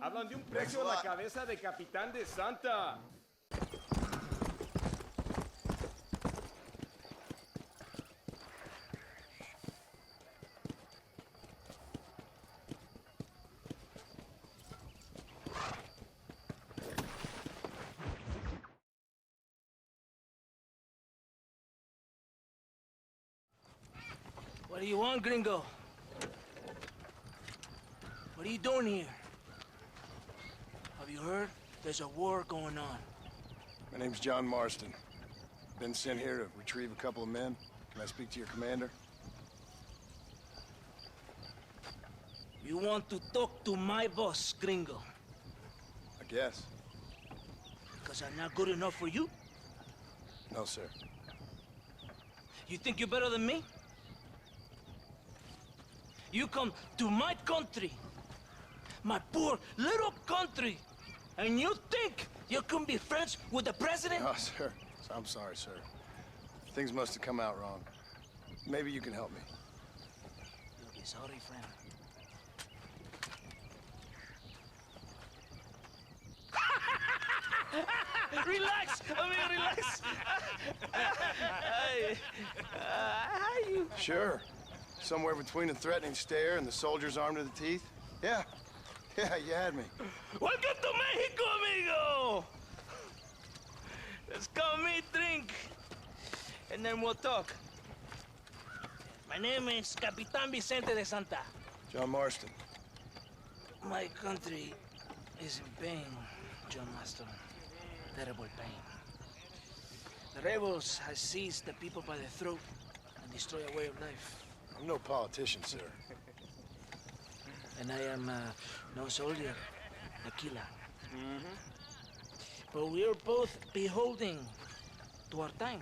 Hablan de un precio a la cabeza de Capitán de Santa. What do you want, gringo? What are you doing here? Have you heard? There's a war going on. My name's John Marston. Been sent here to retrieve a couple of men. Can I speak to your commander? You want to talk to my boss, gringo? I guess. Because I'm not good enough for you? No, sir. You think you're better than me? You come to my country, my poor little country, and you think you can be friends with the president? No, sir. I'm sorry, sir. Things must have come out wrong. Maybe you can help me. You'll be sorry, friend. Relax! I mean, relax! How you... Sure. Somewhere between a threatening stare and the soldiers armed to the teeth? Yeah. Yeah, you had me. Welcome to Mexico, amigo! Let's come meet, drink, and then we'll talk. My name is Capitan Vicente de Santa. John Marston. My country is in pain, John Marston. Terrible pain. The rebels have seized the people by the throat and destroyed a way of life. I'm no politician, sir. And I am no soldier, a killer. But we are both beholding to our time.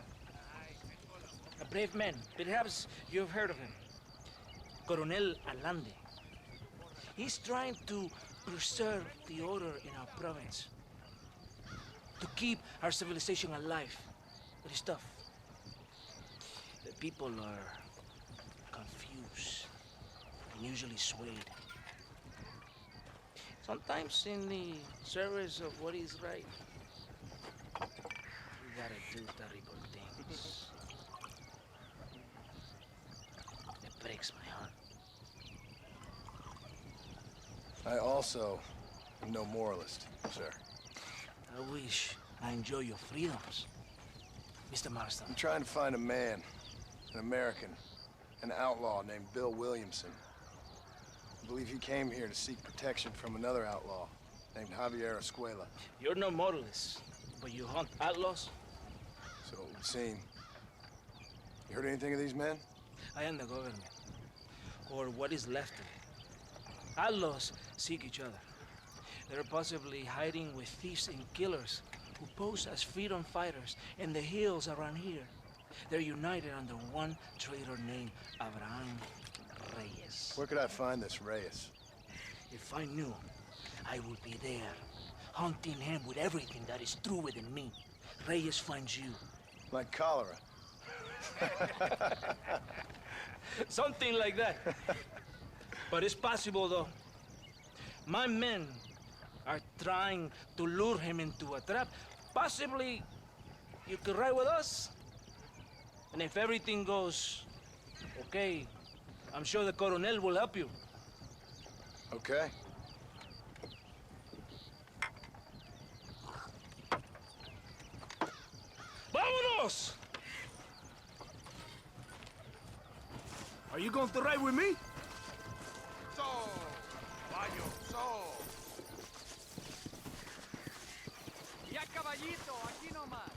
A brave man, perhaps you've heard of him. Coronel Allende. He's trying to preserve the order in our province. To keep our civilization alive. But it's tough. The people are confused and usually swayed. Sometimes in the service of what is right, you gotta do terrible things. It breaks my heart. I also am no moralist, sir. I wish I enjoy your freedoms, Mr. Marston. I'm trying to find a man, an American, an outlaw named Bill Williamson. I believe he came here to seek protection from another outlaw named Javier Escuela. You're no moralist, but you hunt outlaws? So it would seem. You heard anything of these men? I am the government, or what is left of it. Outlaws seek each other. They're possibly hiding with thieves and killers who pose as freedom fighters in the hills around here. They're united under one traitor named Abraham Reyes. Where could I find this Reyes? If I knew, I would be there, hunting him with everything that is true within me. Reyes finds you. Like cholera. Something like that. But it's possible, though. My men are trying to lure him into a trap. Possibly, you could ride with us. And if everything goes okay, I'm sure the Coronel will help you. Okay. Vámonos! Are you going to ride with me? So, caballo, so. Ya caballito, aquí nomás.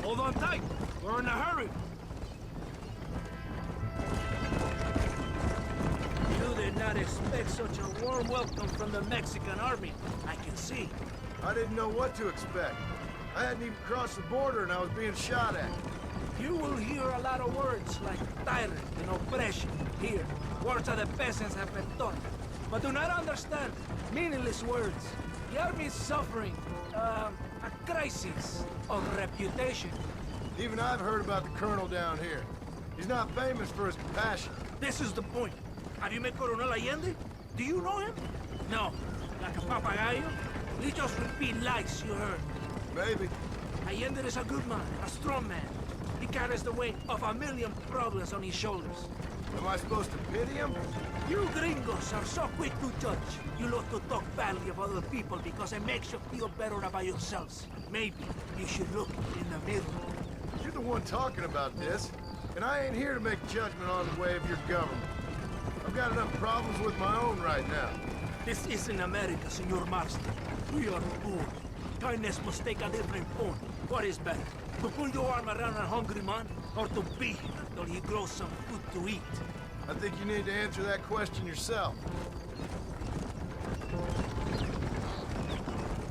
Hold on tight. We're in a hurry. You did not expect such a warm welcome from the Mexican army, I can see. I didn't know what to expect. I hadn't even crossed the border and I was being shot at. You will hear a lot of words like tyrant and oppression here. Words that the peasants have been taught. But do not understand Meaningless words. The army is suffering, a crisis of reputation. Even I've heard about the colonel down here. He's not famous for his compassion. This is the point. Have you met Coronel Allende? Do you know him? No. Like a papagayo? He just repeat lies you heard. Maybe. Allende is a good man, a strong man. He carries the weight of a million problems on his shoulders. Am I supposed to pity him? You gringos are so quick to judge. You love to talk badly of other people because it makes you feel better about yourselves. Maybe you should look in the mirror. You're the one talking about this, and I ain't here to make judgment on the way of your government. I've got enough problems with my own right now. This isn't America, Senor Marston. We are poor. Kindness must take a different form. What is better? To pull your arm around a hungry man, or to beat him until he grows some food to eat? I think you need to answer that question yourself.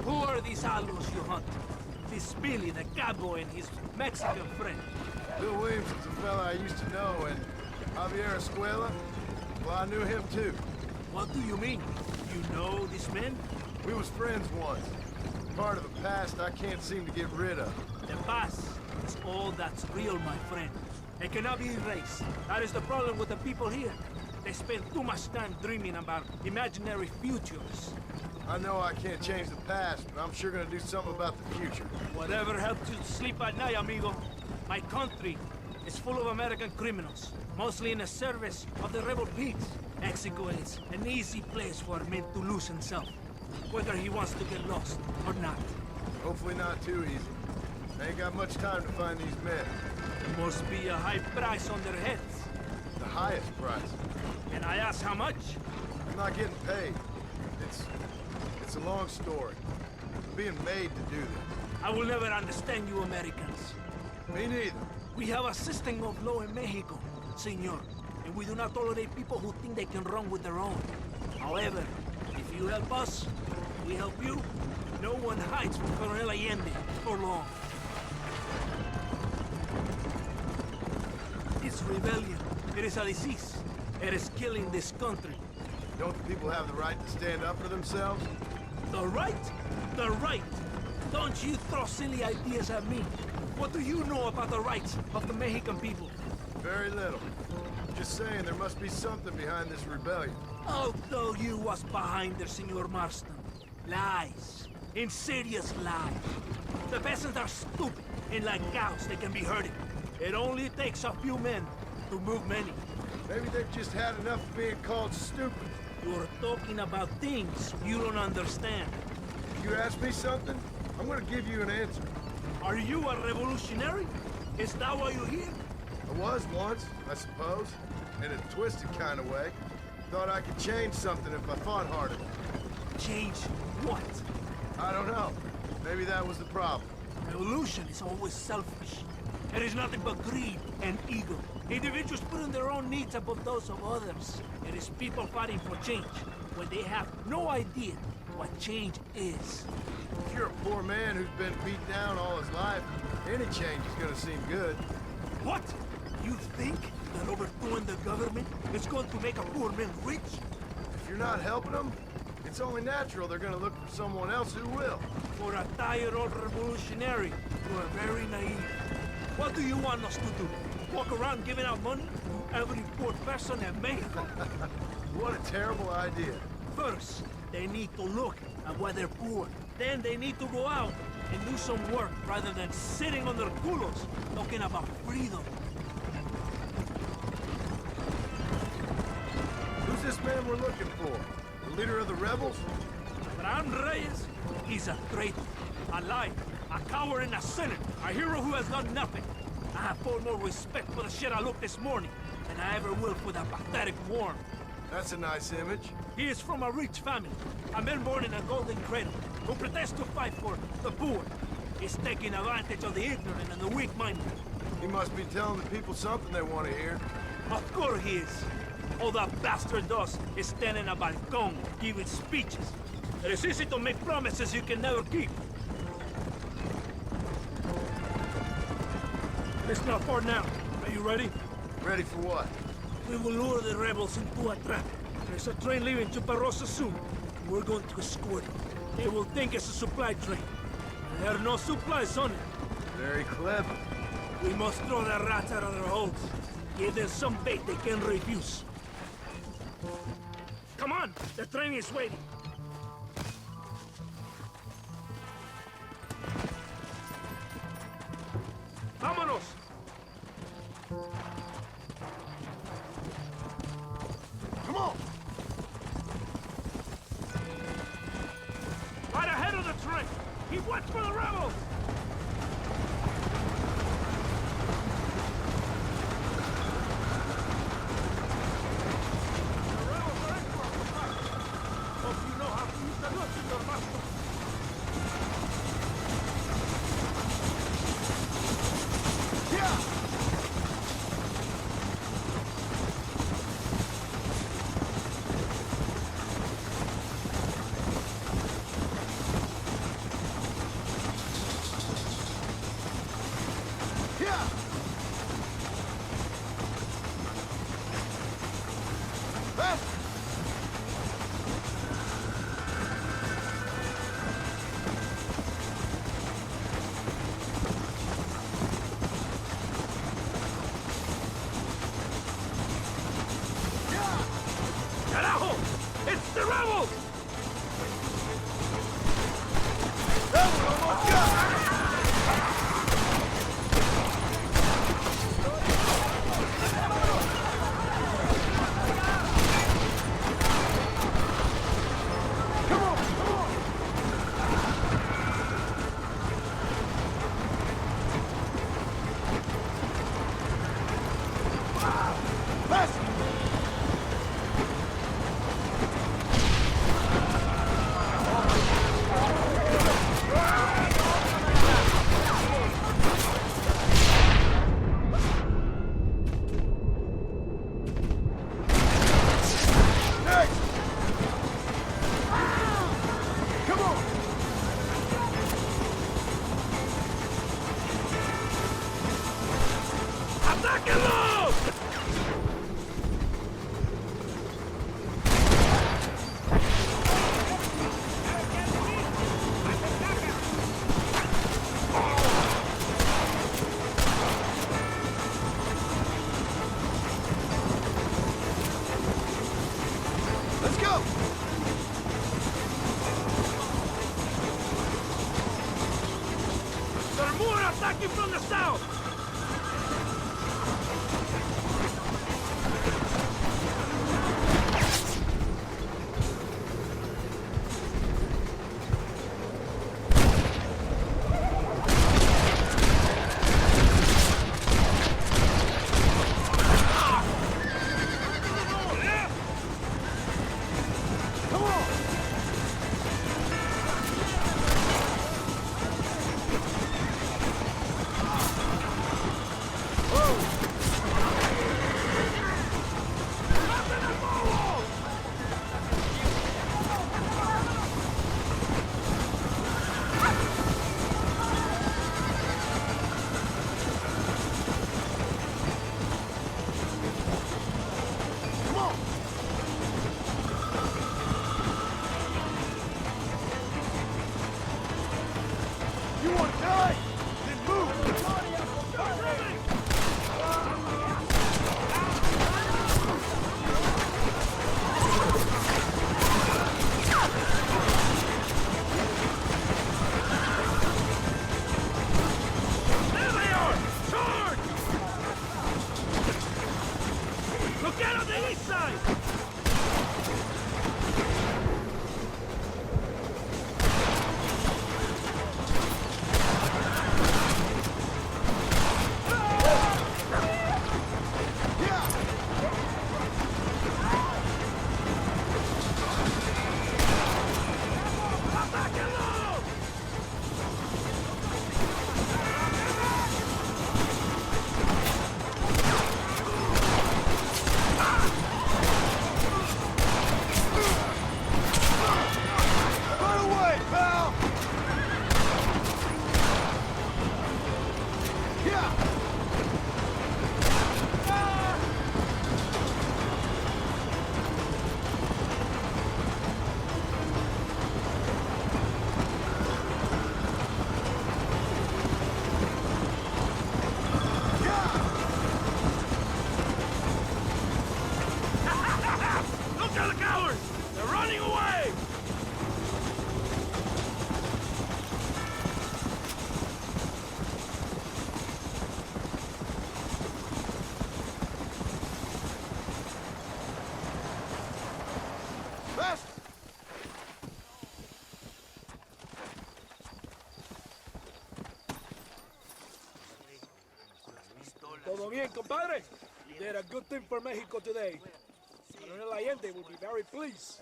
Who are these outlaws you hunt? This Billy, the cowboy, and his Mexican friend. Bill Williamson's a fella I used to know, and Javier Escuela, well, I knew him too. What do you mean? You know these men? We was friends once. Part of the past I can't seem to get rid of. The past is all that's real, my friend. It cannot be erased. That is the problem with the people here. They spend too much time dreaming about imaginary futures. I know I can't change the past, but I'm sure gonna do something about the future. Whatever helps you sleep at night, amigo. My country is full of American criminals, mostly in the service of the rebel pigs. Mexico is an easy place for a man to lose himself, whether he wants to get lost or not. Hopefully not too easy. I ain't got much time to find these men. There must be a high price on their heads. The highest price. And I ask how much? I'm not getting paid. It's a long story. I'm being made to do this. I will never understand you Americans. Me neither. We have a system of law in Mexico, senor, and we do not tolerate people who think they can run with their own. However, if you help us, we help you. No one hides from Coronel Allende for long. It's rebellion. It is a disease. It is killing this country. Don't the people have the right to stand up for themselves? The right? The right! Don't you throw silly ideas at me. What do you know about the rights of the Mexican people? Very little. Just saying there must be something behind this rebellion. I'll tell you what's behind there, Senor Marston. Lies. Insidious lies. The peasants are stupid, and like cows, they can be herded. It only takes a few men to move many. Maybe they've just had enough of being called stupid. You're talking about things you don't understand. If you ask me something, I'm gonna give you an answer. Are you a revolutionary? Is that why you're here? I was once, I suppose. In a twisted kind of way. Thought I could change something if I fought hard enough. Change what? I don't know. Maybe that was the problem. Revolution is always selfish. It is nothing but greed and ego. Individuals putting their own needs above those of others. It is people fighting for change when they have no idea what change is. If you're a poor man who's been beat down all his life, any change is gonna seem good. What? You think that overthrowing the government is going to make a poor man rich? If you're not helping them, it's only natural they're gonna look for someone else who will. For a tired old revolutionary, you are very naive. What do you want us to do? Walk around giving out money to every poor person in Mexico? What a terrible idea. First, they need to look at why they're poor. Then they need to go out and do some work rather than sitting on their culos talking about freedom. Who's this man we're looking for? The leader of the rebels? Abraham Reyes, he's a traitor, a liar, a coward and a sinner, a hero who has done nothing. I have far more respect for the shit I looked this morning than I ever will for that pathetic worm. That's a nice image. He is from a rich family, a man born in a golden cradle, who pretends to fight for the poor. He's taking advantage of the ignorant and the weak-minded. He must be telling the people something they want to hear. Of course he is. All that bastard does is stand in a balcón, giving speeches. It is easy to make promises you can never keep. It's not far now. Are you ready? Ready for what? We will lure the rebels into a trap. There's a train leaving to Barrosa soon. We're going to escort it. They will think it's a supply train. There are no supplies on it. Very clever. We must throw the rats out of their holes. Give them some bait they can refuse. Come on, the train is waiting. Vámonos! Come on! Right ahead of the train! Keep watch for the rebels! The rebels are into our supply. Hope you know how to use the nuts in your muscle. Carajo! It's the rebels! Attacking from the south! bien, compadre? You did a good thing for Mexico today. Coronel Allende will be very pleased.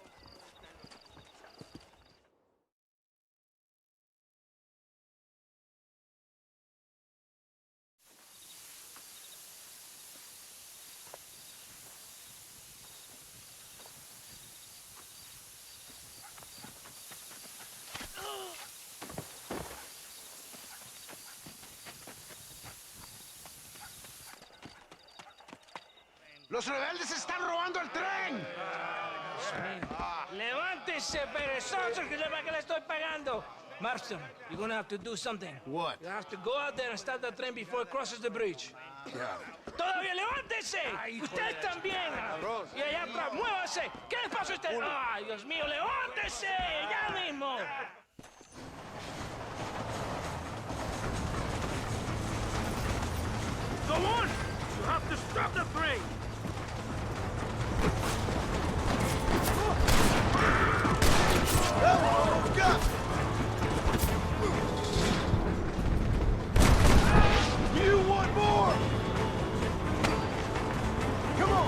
¡Los rebeldes están robando el tren! Levántese, perezoso, que para que le estoy pagando. Marston, you're gonna have to do something. What? You have to go out there and stop the train before it crosses the bridge. Got it. ¡Todavía levántese! ¡Usted también! Y allá atrás, muévase. ¿Qué le pasa a usted? ¡Ay, Dios mío, levántese! ¡Ya mismo! Go on! You have to stop the train! You want more? Come on!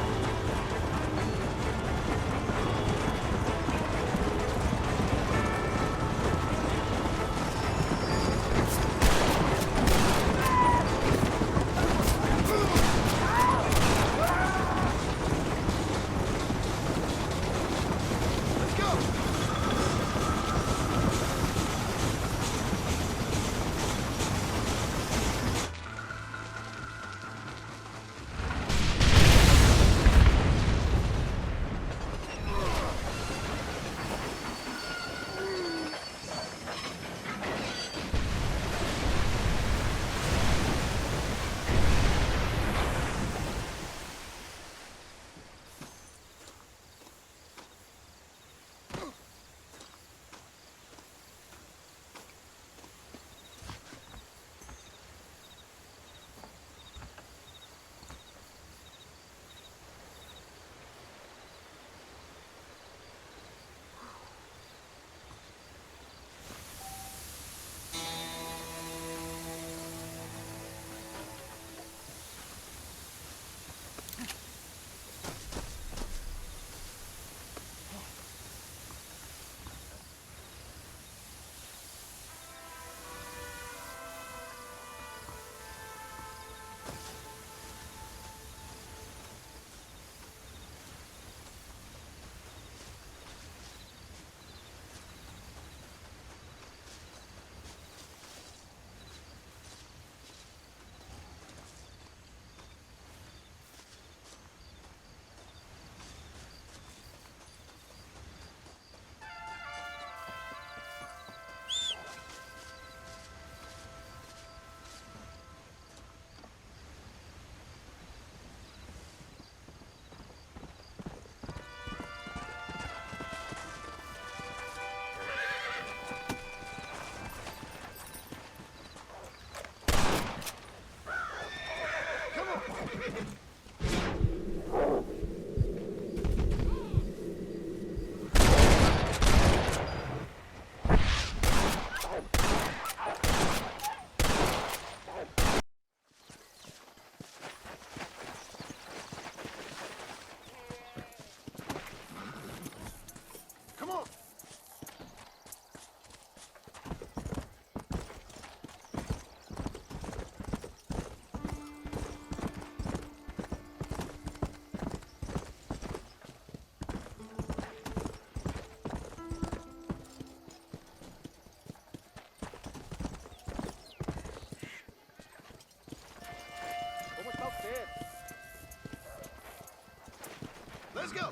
Let's go! Let's go!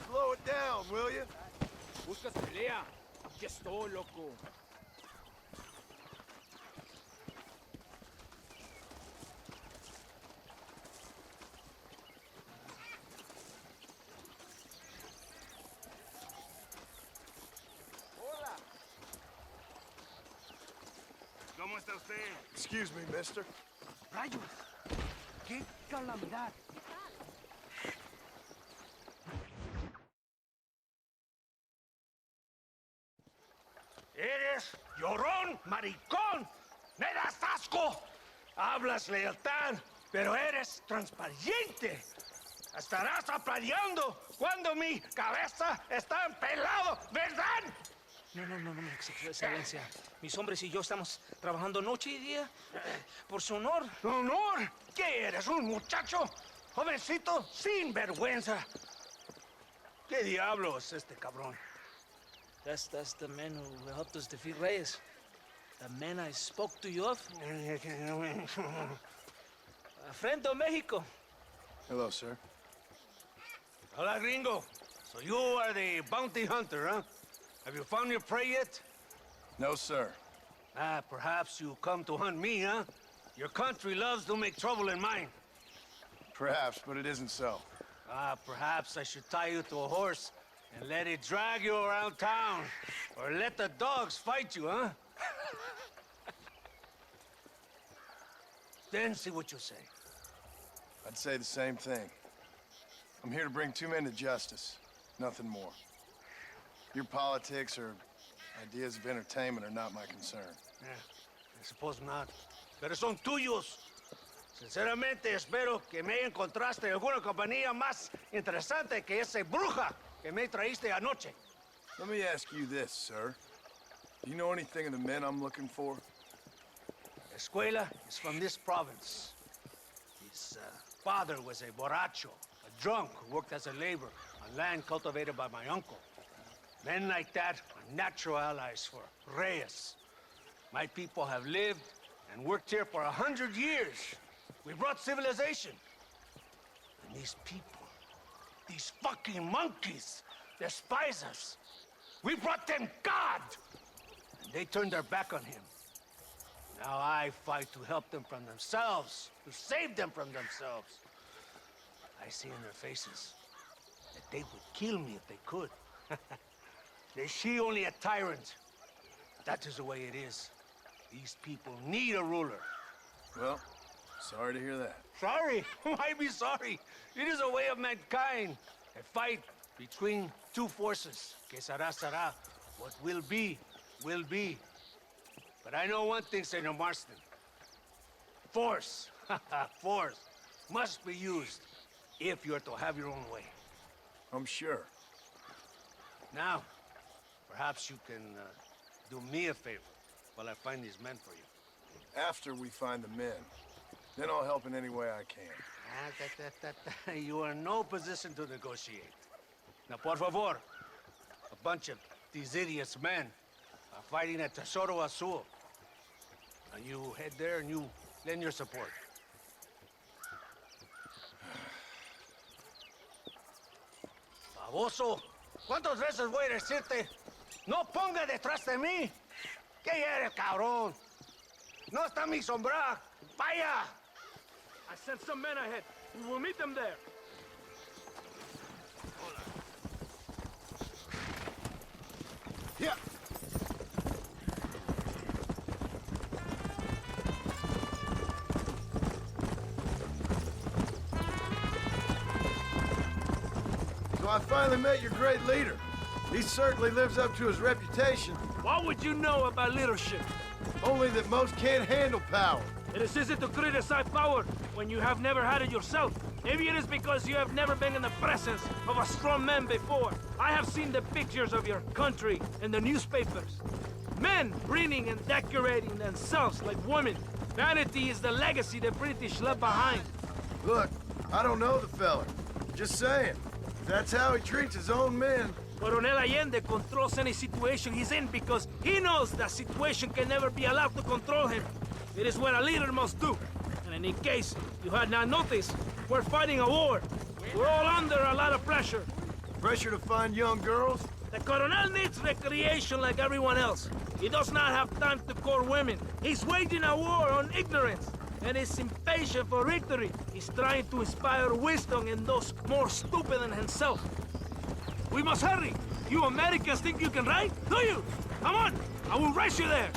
Slow it down, will you? Buscas pelea. Aquí estoy, loco. ¿Cómo está usted? Excuse me, mister. ¡Rayos! ¡Qué calamidad! Eres llorón, maricón. Me das asco. Hablas lealtad, pero eres transparente. Estarás aplaudiendo cuando mi cabeza está pelado, ¿verdad? No, excelencia. Mis hombres y yo estamos trabajando noche y día por su honor. ¿Honor? ¿Qué eres, un muchacho? Jovencito, sin vergüenza. ¿Qué diablos es este cabrón? That's the man who helped us defeat Reyes. The man I spoke to you of. A friend of Mexico. Hello, sir. Hola, gringo. So you are the bounty hunter, huh? Have you found your prey yet? No, sir. Ah, perhaps you come to hunt me, huh? Your country loves to make trouble in mine. Perhaps, but it isn't so. Ah, perhaps I should tie you to a horse and let it drag you around town. Or let the dogs fight you, huh? Then see what you say. I'd say the same thing. I'm here to bring two men to justice, nothing more. Your politics or ideas of entertainment are not my concern. Yeah, I suppose not. Pero son tuyos. Sinceramente, espero que me encontraste alguna compañía más interesante que esa bruja que me traíste anoche. Let me ask you this, sir. Do you know anything of the men I'm looking for? Escuela is from this province. His father was a borracho, a drunk who worked as a laborer on land cultivated by my uncle. Men like that are natural allies for Reyes. My people have lived and worked here for 100 years. We brought civilization. And these people, these fucking monkeys, despise us. We brought them God! And they turned their back on him. Now I fight to help them from themselves, to save them from themselves. I see in their faces that they would kill me if they could. They see only a tyrant. That is the way it is. These people need a ruler. Well, sorry to hear that. Sorry? Why be sorry? It is a way of mankind. A fight between two forces. Que será, será. What will be, will be. But I know one thing, Senor Marston. Force, force, must be used if you're to have your own way. I'm sure. Now, perhaps you can do me a favor while I find these men for you. After we find the men, then I'll help in any way I can. You are in no position to negotiate. Now, por favor, a bunch of these idiots men are fighting at Tesoro Azul. Now you head there and you lend your support. Baboso, ¿cuántas veces voy a decirte? No ponga detrás de mí. ¿Qué eres, cabrón? No está mi sombra. Vaya. I sent some men ahead. We will meet them there. Yeah. So I finally met your great leader. He certainly lives up to his reputation. What would you know about leadership? Only that most can't handle power. It is easy to criticize power when you have never had it yourself. Maybe it is because you have never been in the presence of a strong man before. I have seen the pictures of your country in the newspapers. Men breeding and decorating themselves like women. Vanity is the legacy the British left behind. Look, I don't know the fella. Just saying. If that's how he treats his own men. Coronel Allende controls any situation he's in because he knows that situation can never be allowed to control him. It is what a leader must do. And in case you had not noticed, we're fighting a war. We're all under a lot of pressure. Pressure to find young girls? The Coronel needs recreation like everyone else. He does not have time to court women. He's waging a war on ignorance. And is impatient for victory. He's trying to inspire wisdom in those more stupid than himself. We must hurry. You Americans think you can ride? Do you? Come on, I will race you there.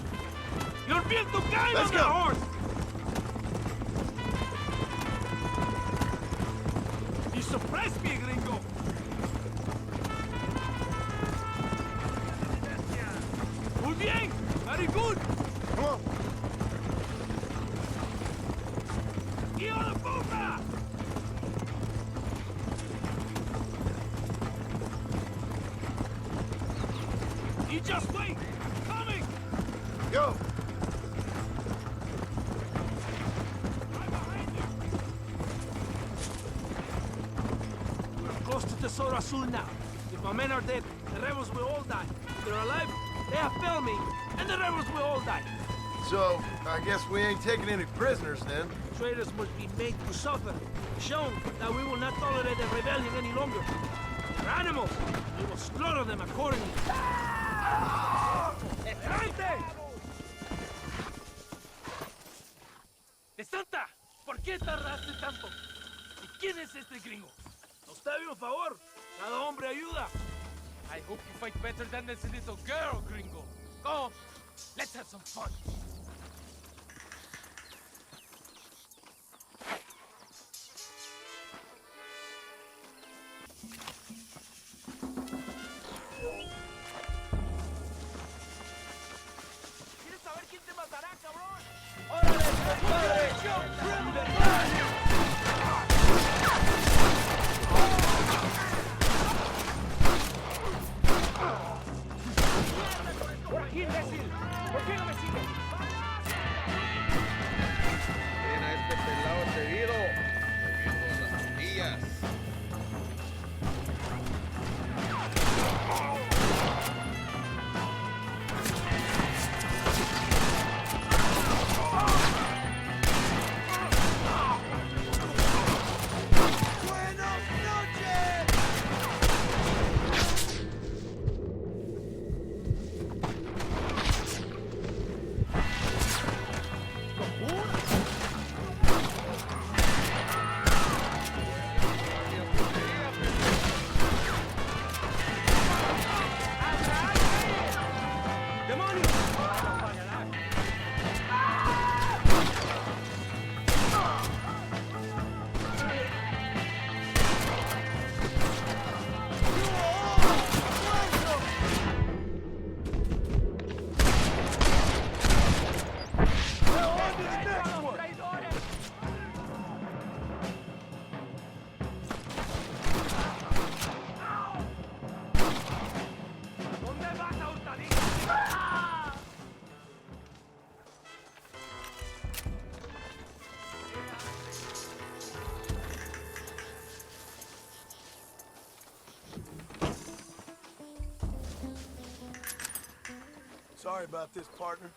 You're bien too kind on the horse. You surprised me, gringo. Muy bien. You just wait! Coming! Go! Right behind you! We're close to Tesoro Azul now. If my men are dead, the rebels will all die. If they're alive, they have failed me, and the rebels will all die. So, I guess we ain't taking any prisoners then. Traitors must be made to suffer, shown that we will not tolerate the rebellion any longer. They're animals. We will slaughter them accordingly. ¡Adelante! ¡De Santa! ¿Por qué tardaste tanto? ¿Y quién es este gringo? Nos debe un favor. Cada hombre ayuda. I hope you fight better than this little girl, gringo. Come, let's have some fun. ¿Quieres saber quién te matará, cabrón? ¡Por aquí, imbécil! ¿Por qué no me sigues? Ven a este pelado seguido. Moviendo las rodillas. Sorry about this, partner.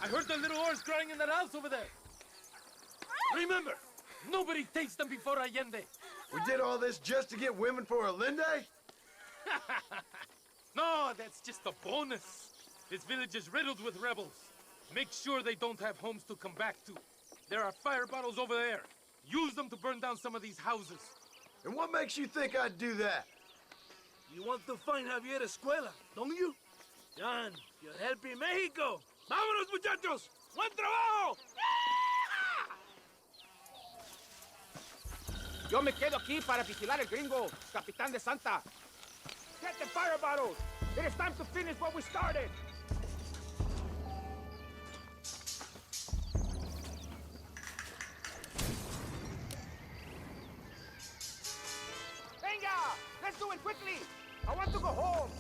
I heard the little horse crying in that house over there. Remember, nobody takes them before Allende. We did all this just to get women for Alinde? No, that's just a bonus. This village is riddled with rebels. Make sure they don't have homes to come back to. There are fire bottles over there. Use them to burn down some of these houses. And what makes you think I'd do that? You want to find Javier Escuela, don't you? John, you're helping Mexico. ¡Vámonos, muchachos! ¡Buen trabajo! Yo me quedo aquí para vigilar el gringo, Capitán de Santa. Get the fire bottles! It is time to finish what we started! Venga! Let's do it quickly! I want to go home!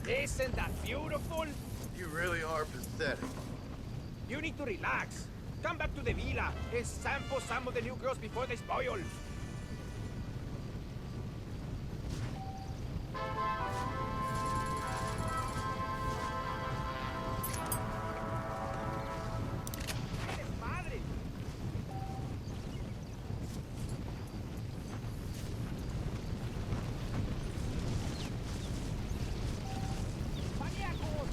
Isn't that beautiful? You really are pathetic. You need to relax. Come back to the villa and sample some of the new girls before they spoil. Madre. ¡Maníacos!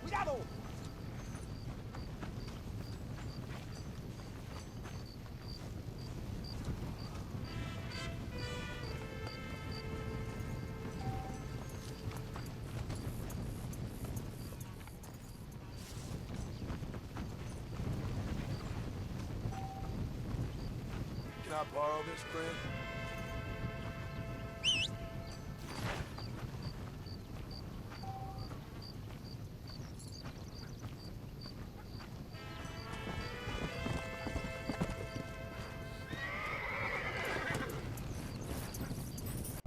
¡Cuidado! Can I borrow this, friend?